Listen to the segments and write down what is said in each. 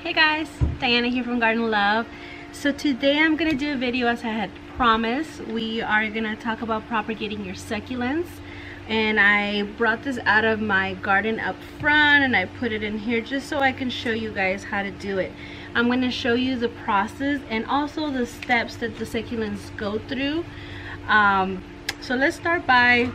Hey guys, Diana here from Garden Love. So today I'm gonna do a video as I had promised. We are gonna talk about propagating your succulents, and I brought this out of my garden up front and I put it in here just so I can show you guys how to do it. I'm gonna show you the process and also the steps that the succulents go through. So let's start by,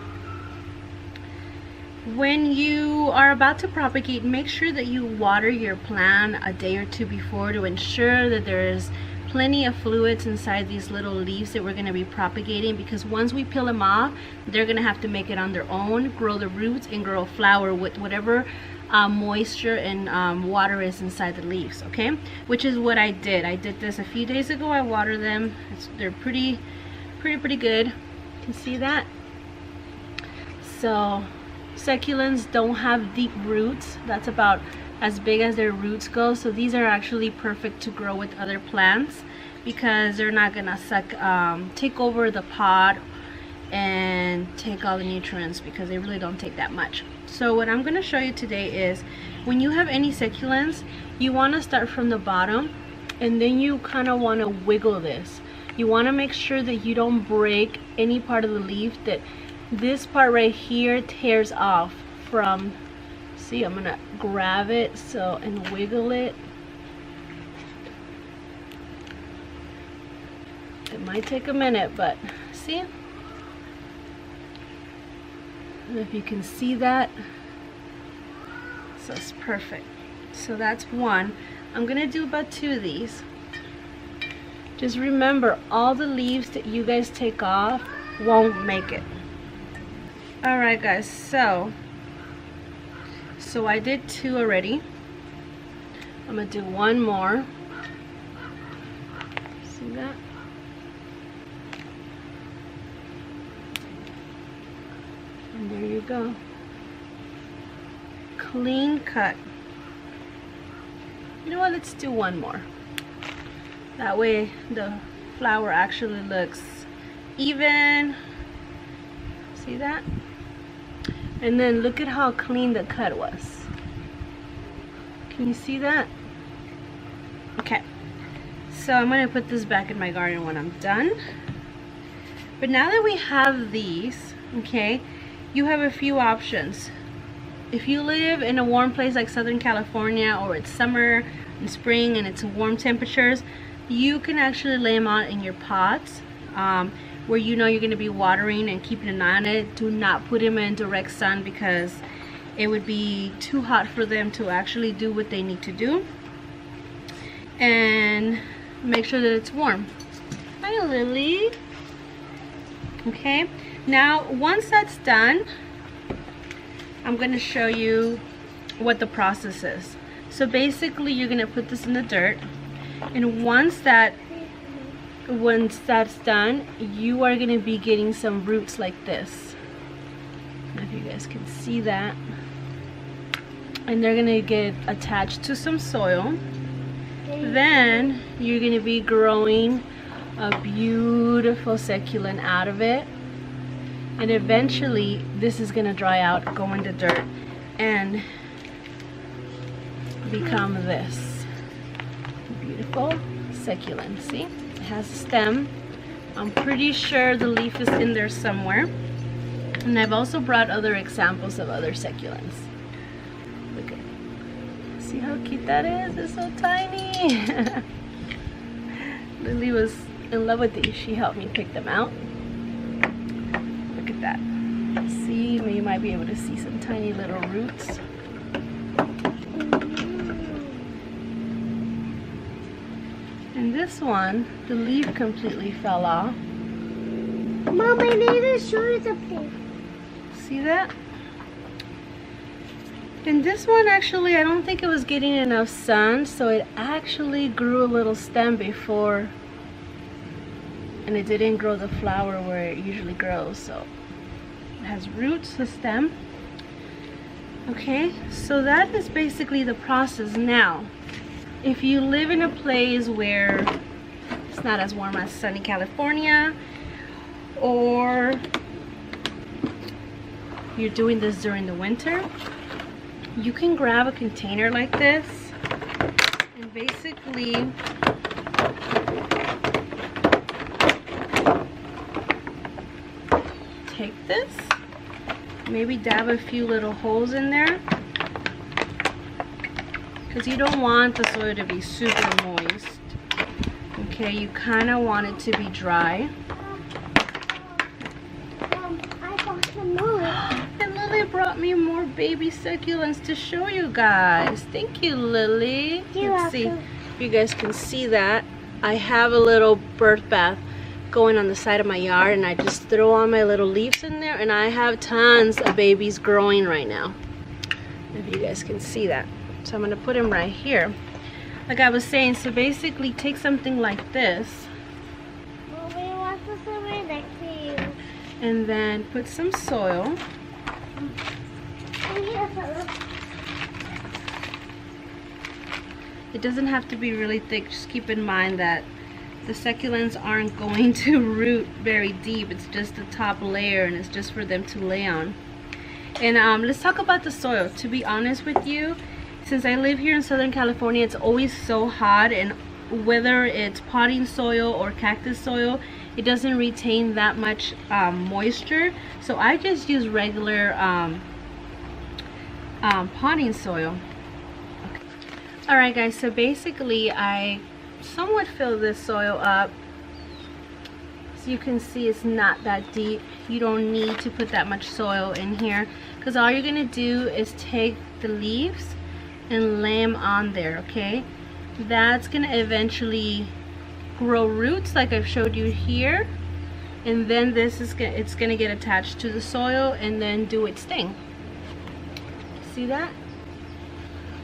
when you are about to propagate, make sure that you water your plant a day or two before to ensure that there is plenty of fluids inside these little leaves that we're going to be propagating, because once we peel them off, they're going to have to make it on their own, grow the roots and grow a flower with whatever moisture and water is inside the leaves, okay? Which is what I did. I did this a few days ago. I watered them. They're pretty good. You can see that. So succulents don't have deep roots. That's about as big as their roots go. So these are actually perfect to grow with other plants because they're not gonna take over the pot and take all the nutrients, because they really don't take that much. So what I'm gonna show you today is, when you have any succulents, you want to start from the bottom and then you kind of want to wiggle this. You want to make sure that you don't break any part of the leaf, that this part right here tears off from, see, I'm gonna grab it and wiggle it. It might take a minute, but see, if you can see that. So it's perfect. So that's one. I'm gonna do about 2 of these. Just remember, all the leaves that you guys take off won't make it. Alright guys, so I did 2 already. I'm gonna do 1 more. See that? And there you go. Clean cut. You know what, let's do 1 more. That way the flower actually looks even. See that? And then look at how clean the cut was. Can you see that? Okay, so I'm going to put this back in my garden when I'm done. But now that we have these, okay, you have a few options. If you live in a warm place like Southern California, or it's summer and spring and it's warm temperatures, you can actually lay them out in your pots. Where you know you're going to be watering and keeping an eye on it. Do not put them in direct sun, because it would be too hot for them to actually do what they need to do. And make sure that it's warm. Hi Lily. Okay, now once that's done, I'm going to show you what the process is. So basically you're going to put this in the dirt, and once that's done, you are going to be getting some roots like this. I don't know if you guys can see that. And they're going to get attached to some soil. Then you're going to be growing a beautiful succulent out of it. And eventually this is going to dry out, go into dirt, and become this beautiful succulent. See? Has a stem. I'm pretty sure the leaf is in there somewhere, and I've also brought other examples of other succulents. Look at it. See how cute that is? It's so tiny. Lily was in love with these. She helped me pick them out. Look at that. See, you might be able to see some tiny little roots. And this one, the leaf completely fell off. Mom, I need to show you something. See that? And this one, actually, I don't think it was getting enough sun, so it actually grew a little stem before, and it didn't grow the flower where it usually grows. So it has roots, a stem. Okay, so that is basically the process. Now, if you live in a place where it's not as warm as sunny California, or you're doing this during the winter, you can grab a container like this and basically, take this, maybe dab a few little holes in there, because you don't want the soil to be super moist. Okay, you kind of want it to be dry. I got some more. And Lily brought me more baby succulents to show you guys. Thank you, Lily. Let's see if you guys can see that. I have a little birth bath going on the side of my yard, and I just throw all my little leaves in there, and I have tons of babies growing right now. If you guys can see that. So I'm going to put them right here. Like I was saying, so basically take something like this. Mommy wants to sit right next to you. And then put some soil. It doesn't have to be really thick. Just keep in mind that the succulents aren't going to root very deep. It's just the top layer, and it's just for them to lay on. And let's talk about the soil. To be honest with you, since I live here in Southern California, it's always so hot, and whether it's potting soil or cactus soil, it doesn't retain that much moisture. So I just use regular potting soil. Okay. Alright guys, so basically I somewhat fill this soil up. So you can see it's not that deep. You don't need to put that much soil in here, because all you're going to do is take the leaves and lay them on there, okay? That's going to eventually grow roots like I've showed you here, and then it's going to get attached to the soil and then do its thing. See that?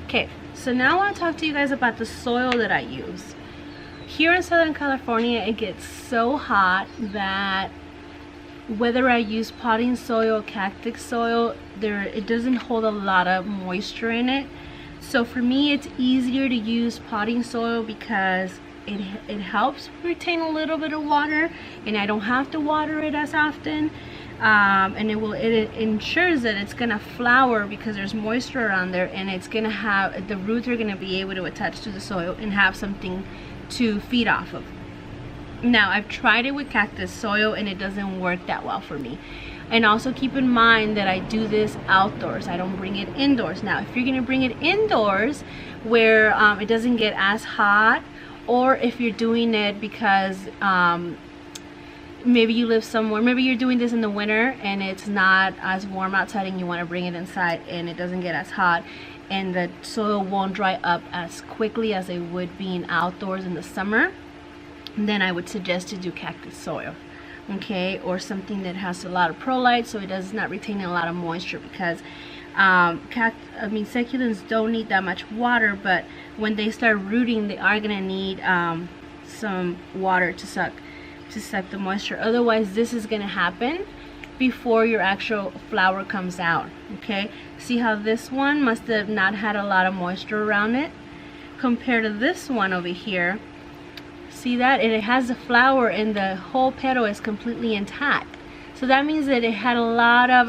Okay, so now I want to talk to you guys about the soil that I use. Here in Southern California, it gets so hot that whether I use potting soil, cactus soil, it doesn't hold a lot of moisture in it. So for me, it's easier to use potting soil because it helps retain a little bit of water, and I don't have to water it as often. And it ensures that it's gonna flower because there's moisture around there, and it's gonna have, the roots are gonna be able to attach to the soil and have something to feed off of. Now, I've tried it with cactus soil and it doesn't work that well for me. And also keep in mind that I do this outdoors. I don't bring it indoors. Now, if you're gonna bring it indoors where it doesn't get as hot, or if you're doing it because maybe you live somewhere, maybe you're doing this in the winter and it's not as warm outside and you want to bring it inside and it doesn't get as hot, and the soil won't dry up as quickly as it would being outdoors in the summer, then I would suggest to do cactus soil, okay, or something that has a lot of perlite so it does not retain a lot of moisture, because succulents don't need that much water, but when they start rooting, they are gonna need some water to suck the moisture. Otherwise, this is gonna happen before your actual flower comes out. Okay, see how this one must have not had a lot of moisture around it compared to this one over here. See that? And it has the flower and the whole petal is completely intact. So that means that it had a lot of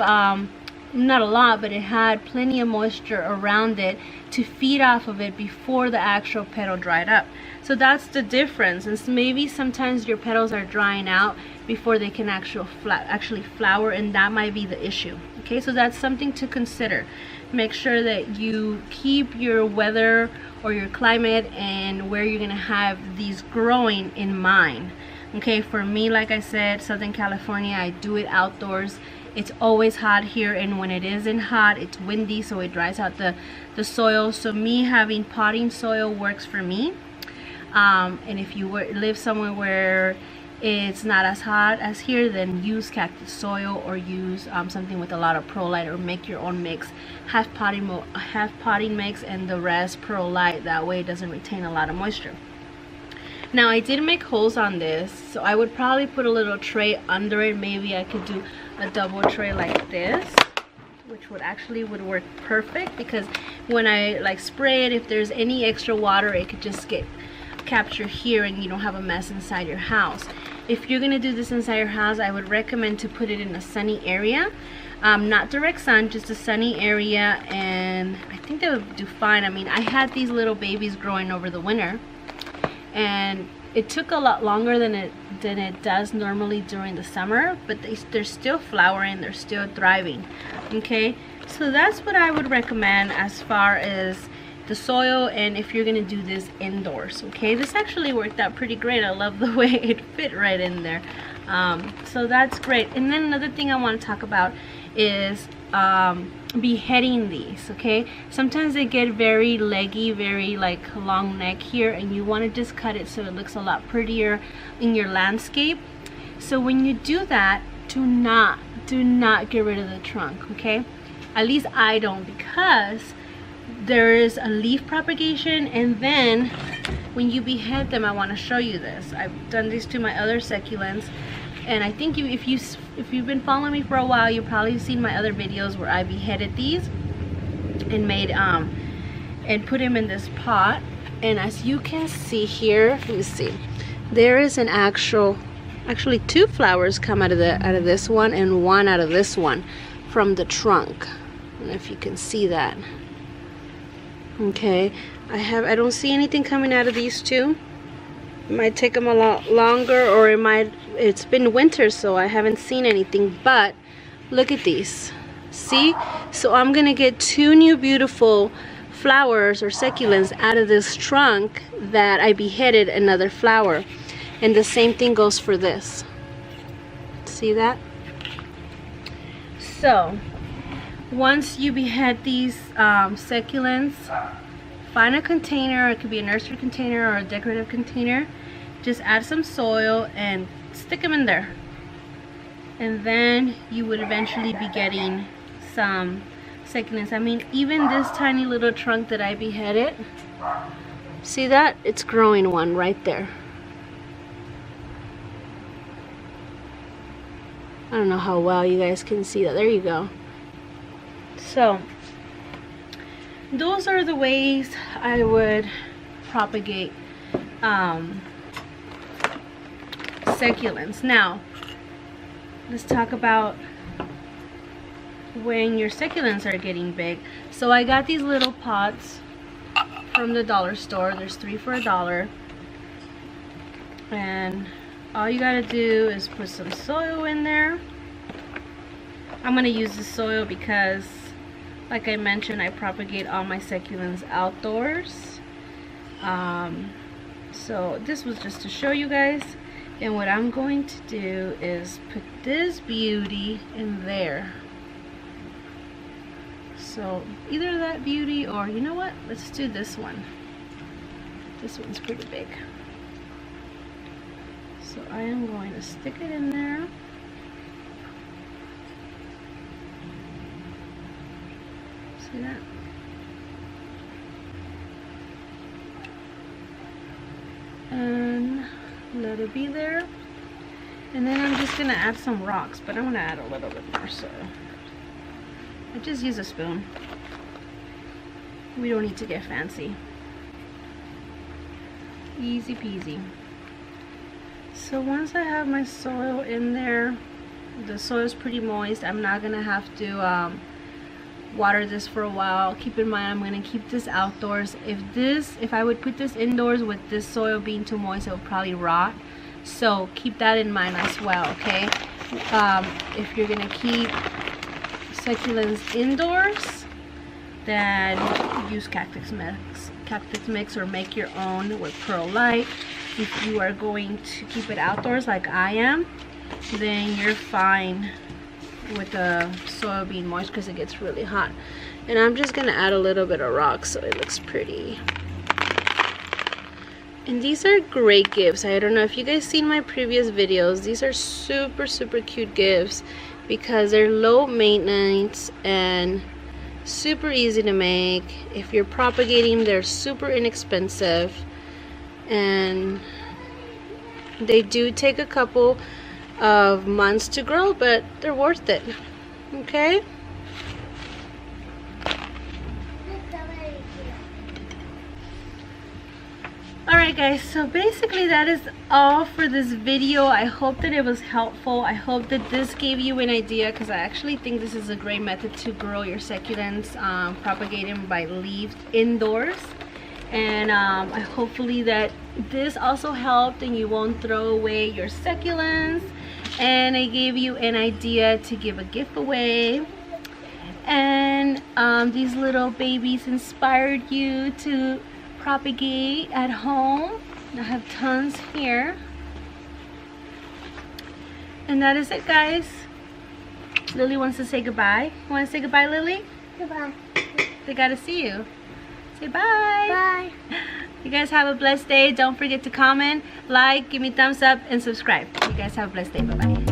not a lot, but it had plenty of moisture around it to feed off of it before the actual petal dried up. So that's the difference. And maybe sometimes your petals are drying out before they can actually flower, and that might be the issue. Okay, so that's something to consider. Make sure that you keep your weather or your climate and where you're gonna have these growing in mind. Okay, for me, like I said, Southern California, I do it outdoors. It's always hot here, and when it isn't hot, it's windy, so it dries out the soil. So me having potting soil works for me. And if you live somewhere where it's not as hot as here, then use cactus soil or use something with a lot of perlite, or make your own mix. Half potting mix and the rest perlite. That way it doesn't retain a lot of moisture. Now, I did make holes on this, so I would probably put a little tray under it. Maybe I could do a double tray like this, which would work perfect, because when I spray it, if there's any extra water, it could just get captured here and you don't have a mess inside your house. If you're gonna do this inside your house, I would recommend to put it in a sunny area. Not direct sun, just a sunny area, and I think they would do fine. I mean, I had these little babies growing over the winter, and it took a lot longer than it does normally during the summer, but they're still flowering, they're still thriving. Okay, so that's what I would recommend as far as the soil, and if you're gonna do this indoors. Okay, this actually worked out pretty great. I love the way it fit right in there. So that's great. And then another thing I want to talk about is beheading these. Okay, sometimes they get very leggy, very like long neck here, and you want to just cut it so it looks a lot prettier in your landscape. So when you do that, do not get rid of the trunk. Okay, at least I don't, because there is a leaf propagation, and then when you behead them, I want to show you this. I've done this to my other succulents, and I think if you've been following me for a while, you've probably seen my other videos where I beheaded these and made and put them in this pot. And as you can see here, let me see, there is an actually 2 flowers come out of this one, and 1 out of this one from the trunk. I don't know if you can see that. Okay, I don't see anything coming out of these 2. It might take them a lot longer, or it's been winter, so I haven't seen anything. But look at these. See? So I'm gonna get 2 new beautiful flowers or succulents out of this trunk that I beheaded another flower. And the same thing goes for this. See that? So once you behead these succulents, find a container. It could be a nursery container or a decorative container. Just add some soil and stick them in there, and then you would eventually be getting some succulents. I mean, even this tiny little trunk that I beheaded, see that? It's growing one right there. I don't know how well you guys can see that. There you go. So those are the ways I would propagate succulents. Now let's talk about when your succulents are getting big. So I got these little pots from the dollar store. There's 3 for $1, and all you gotta do is put some soil in there. I'm gonna use the soil because, like I mentioned, I propagate all my succulents outdoors. So this was just to show you guys. And what I'm going to do is put this beauty in there. So either that beauty, or you know what? Let's do this one. This one's pretty big. So I am going to stick it in there. See that? And let it be there. And then I'm just gonna add some rocks, but I'm gonna add a little bit more, so I just use a spoon. We don't need to get fancy. Easy peasy. So once I have my soil in there, the soil is pretty moist. I'm not gonna have to water this for a while. Keep in mind, I'm gonna keep this outdoors. If I would put this indoors with this soil being too moist, it would probably rot. So keep that in mind as well, okay? If you're gonna keep succulents indoors, then use cactus mix or make your own with Pearl Light. If you are going to keep it outdoors like I am, then you're fine with the soil being moist because it gets really hot. And I'm just gonna add a little bit of rock so it looks pretty. And these are great gifts. I don't know if you guys seen my previous videos. These are super cute gifts because they're low maintenance and super easy to make. If you're propagating, they're super inexpensive, and they do take a couple of months to grow, but they're worth it. Okay? Alright guys, so basically that is all for this video. I hope that it was helpful. I hope that this gave you an idea, because I actually think this is a great method to grow your succulents, propagating by leaves indoors. And hopefully that this also helped and you won't throw away your succulents. And I gave you an idea to give a gift away. And these little babies inspired you to propagate at home. I have tons here. And that is it, guys. Lily wants to say goodbye. You want to say goodbye, Lily? Goodbye. They gotta see you. Say bye. Bye. You guys have a blessed day. Don't forget to comment, like, give me thumbs up, and subscribe. You guys have a blessed day. Bye-bye.